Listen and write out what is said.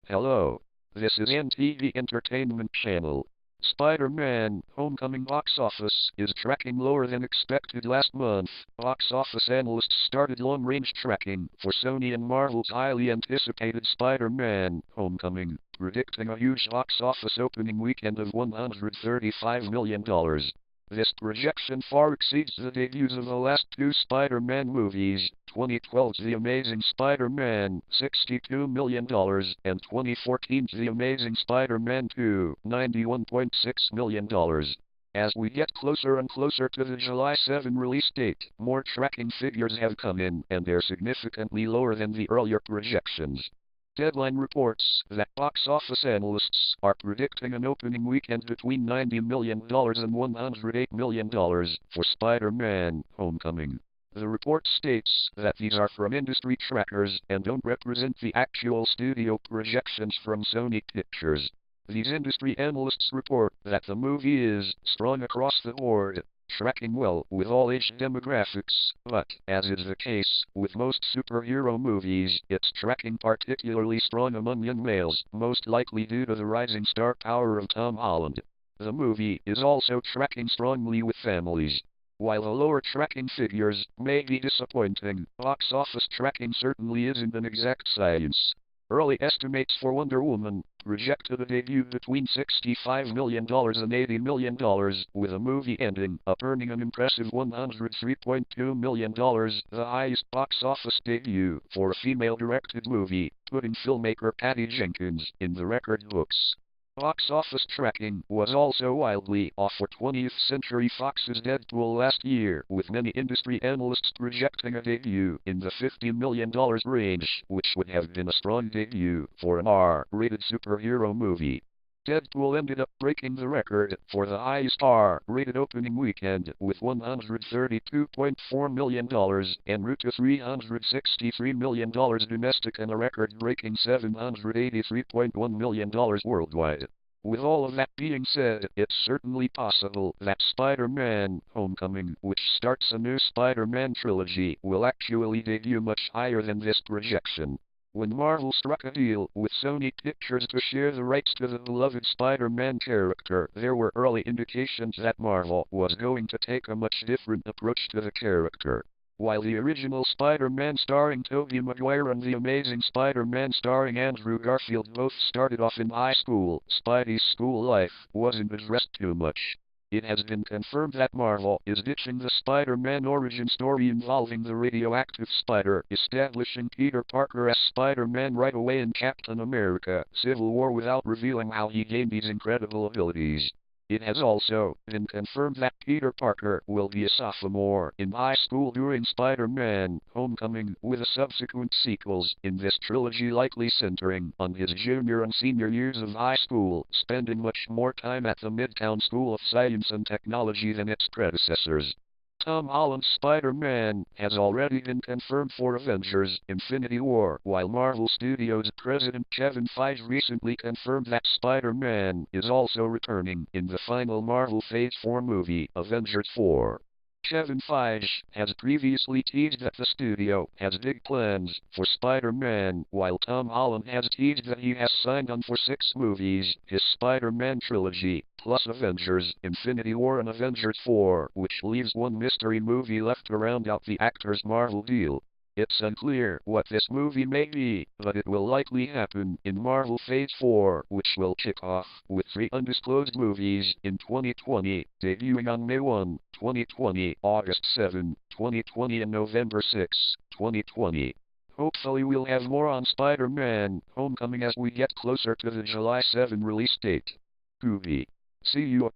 Hello. This is NTB Entertainment channel. Spider-Man: Homecoming box office is tracking lower than expected last month. Box office analysts started long-range tracking for Sony and Marvel's highly anticipated Spider-Man: Homecoming, predicting a huge box office opening weekend of $135 million. This projection far exceeds the debuts of the last two Spider-Man movies, 2012's The Amazing Spider-Man, $62 million, and 2014's The Amazing Spider-Man 2, $91.6 million. As we get closer and closer to the July 7 release date, more tracking figures have come in, and they're significantly lower than the earlier projections. Deadline reports that box office analysts are predicting an opening weekend between $90 million and $108 million for Spider-Man: Homecoming. The report states that these are from industry trackers and don't represent the actual studio projections from Sony Pictures. These industry analysts report that the movie is strong across the board, tracking well with all age demographics, but, as is the case with most superhero movies, it's tracking particularly strong among young males, most likely due to the rising star power of Tom Holland. The movie is also tracking strongly with families. While the lower tracking figures may be disappointing, box office tracking certainly isn't an exact science. Early estimates for Wonder Woman project a debut between $65 million and $80 million, with the movie ending up earning an impressive $103.2 million, the highest box office debut for a female-directed movie, putting filmmaker Patty Jenkins in the record books. Box office tracking was also wildly off for 20th Century Fox's Deadpool last year, with many industry analysts projecting a debut in the $50 million range, which would have been a strong debut for an R-rated superhero movie. Deadpool ended up breaking the record for the highest R-rated opening weekend with $132.4 million en route to $363 million domestic and a record-breaking $783.1 million worldwide. With all of that being said, it's certainly possible that Spider-Man: Homecoming, which starts a new Spider-Man trilogy, will actually debut much higher than this projection. When Marvel struck a deal with Sony Pictures to share the rights to the beloved Spider-Man character, there were early indications that Marvel was going to take a much different approach to the character. While the original Spider-Man starring Tobey Maguire and The Amazing Spider-Man starring Andrew Garfield both started off in high school, Spidey's school life wasn't addressed too much. It has been confirmed that Marvel is ditching the Spider-Man origin story involving the radioactive spider, establishing Peter Parker as Spider-Man right away in Captain America: Civil War without revealing how he gained these incredible abilities. It has also been confirmed that Peter Parker will be a sophomore in high school during Spider-Man: Homecoming, with the subsequent sequels in this trilogy likely centering on his junior and senior years of high school, spending much more time at the Midtown School of Science and Technology than its predecessors. Tom Holland's Spider-Man has already been confirmed for Avengers: Infinity War, while Marvel Studios president Kevin Feige recently confirmed that Spider-Man is also returning in the final Marvel Phase 4 movie, Avengers 4. Kevin Feige has previously teased that the studio has big plans for Spider-Man, while Tom Holland has teased that he has signed on for 6 movies, his Spider-Man trilogy, plus Avengers: Infinity War and Avengers 4, which leaves one mystery movie left to round out the actor's Marvel deal. It's unclear what this movie may be, but it will likely happen in Marvel Phase 4, which will kick off with 3 undisclosed movies in 2020, debuting on May 1, 2020, August 7, 2020 and November 6, 2020. Hopefully we'll have more on Spider-Man: Homecoming as we get closer to the July 7 release date. See you.